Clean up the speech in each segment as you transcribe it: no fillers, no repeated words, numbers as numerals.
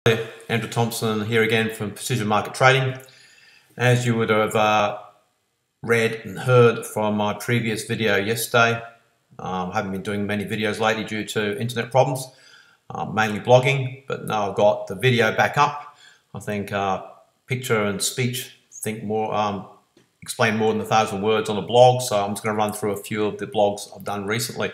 Andrew Thompson here again from Precision Market Trading. As you would have read and heard from my previous video yesterday, I haven't been doing many videos lately due to internet problems, mainly blogging, but now I've got the video back up. I think picture and speech explain more than 1,000 words on a blog, so I'm just going to run through a few of the blogs I've done recently.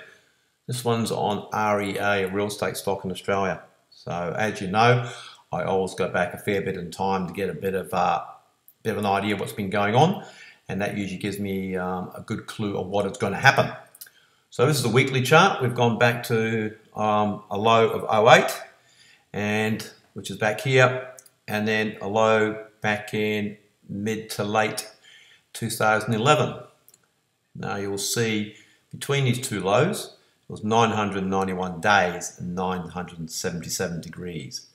This one's on REA, a real estate stock in Australia. So as you know, I always go back a fair bit in time to get a bit of an idea of what's been going on, and that usually gives me a good clue of what is going to happen. So this is a weekly chart. We've gone back to a low of 08, and which is back here, and then a low back in mid to late 2011. Now you'll see between these two lows, it was 991 days and 977 degrees,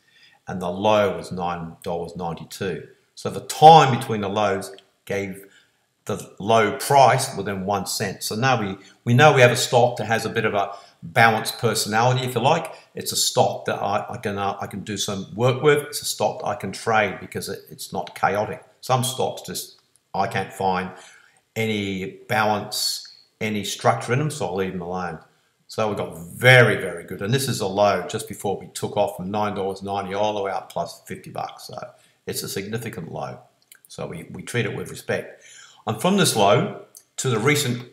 and the low was $9.92. So the time between the lows gave the low price within 1 cent. So now we know we have a stock that has a bit of a balanced personality, if you like. It's a stock that I can do some work with. It's a stock that I can trade because it's not chaotic. Some stocks just I can't find any balance, any structure in them, so I'll leave them alone. So we got very, very good. And this is a low just before we took off from $9.90 all the way up plus 50 bucks. So it's a significant low. So we treat it with respect. And from this low to the recent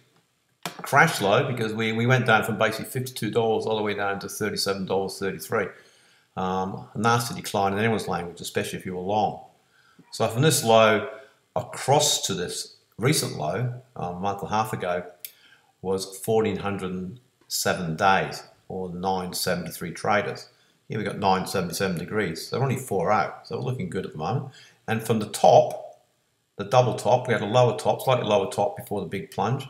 crash low, because we went down from basically $52 all the way down to $37.33. A nasty decline in anyone's language, especially if you were long. So from this low across to this recent low, a month and a half ago, was 1,407 days, or 973 traders. Here we got 977 degrees, so they're only 4 out, so we're looking good at the moment. And from the top, the double top, we had a lower top, slightly lower top before the big plunge.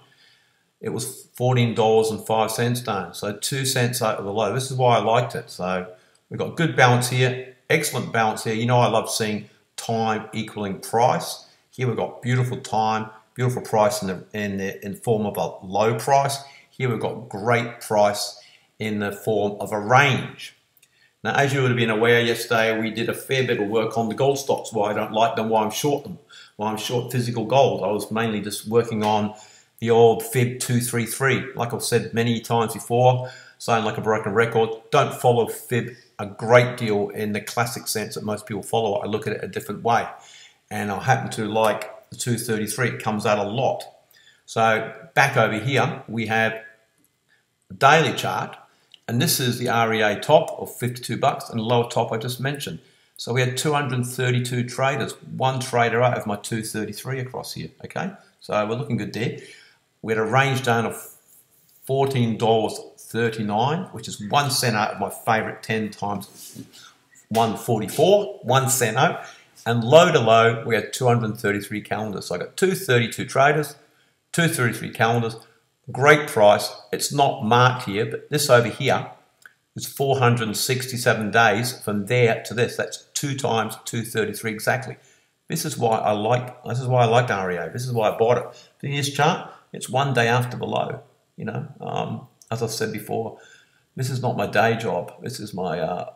It was $14.05 down, so 2 cents out of the low. This is why I liked it. So we've got good balance here, excellent balance here. You know I love seeing time equaling price. Here we've got beautiful time, beautiful price in the form of a low price. Here we've got great price in the form of a range. Now, as you would have been aware yesterday, we did a fair bit of work on the gold stocks, why I don't like them, why I'm short them, why I'm short physical gold. I was mainly just working on the old Fib 233. Like I've said many times before, saying like a broken record, don't follow Fib a great deal in the classic sense that most people follow it. I look at it a different way. And I happen to like the 233, it comes out a lot. So back over here, we have a daily chart, and this is the REA top of 52 bucks and the lower top I just mentioned. So we had 232 traders, one trader out of my 233 across here, okay? So we're looking good there. We had a range down of $14.39, which is 1 cent out of my favorite 10 times 144, 1 cent out. And low to low, we had 233 calendars. So I got 232 traders, 233 calendars, great price. It's not marked here, but this over here is 467 days from there to this. That's 2 times 233 exactly. This is why I liked REA. This is why I bought it. In this chart, it's 1 day after the low. You know, as I said before, this is not my day job. This is my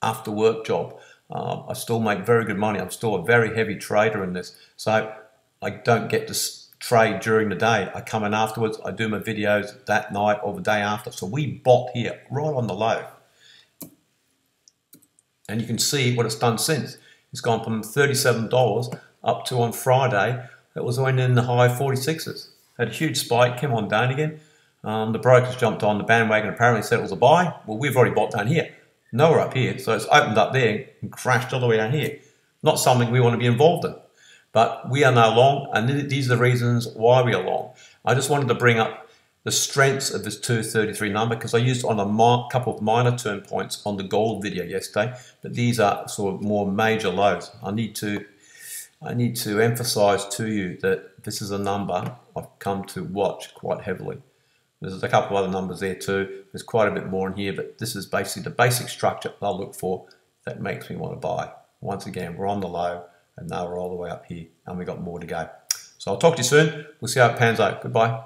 after work job. I still make very good money. I'm still a very heavy trader in this. So I don't get to trade during the day. I come in afterwards. I do my videos that night or the day after. So we bought here right on the low. And you can see what it's done since. It's gone from $37 up to on Friday, it was only in the high 46s. Had a huge spike, came on down again. The brokers jumped on the bandwagon, apparently said it was a buy. Well, we've already bought down here. Nowhere up here, so it's opened up there and crashed all the way down here. Not something we want to be involved in, but we are now long, and these are the reasons why we are long. I just wanted to bring up the strengths of this 233 number because I used it on a couple of minor turn points on the gold video yesterday, but these are sort of more major lows. I need to emphasize to you that this is a number I've come to watch quite heavily. There's a couple of other numbers there too. There's quite a bit more in here, but this is basically the basic structure I'll look for that makes me want to buy. Once again, we're on the low, and now we're all the way up here, and we've got more to go. So I'll talk to you soon. We'll see how it pans out. Goodbye.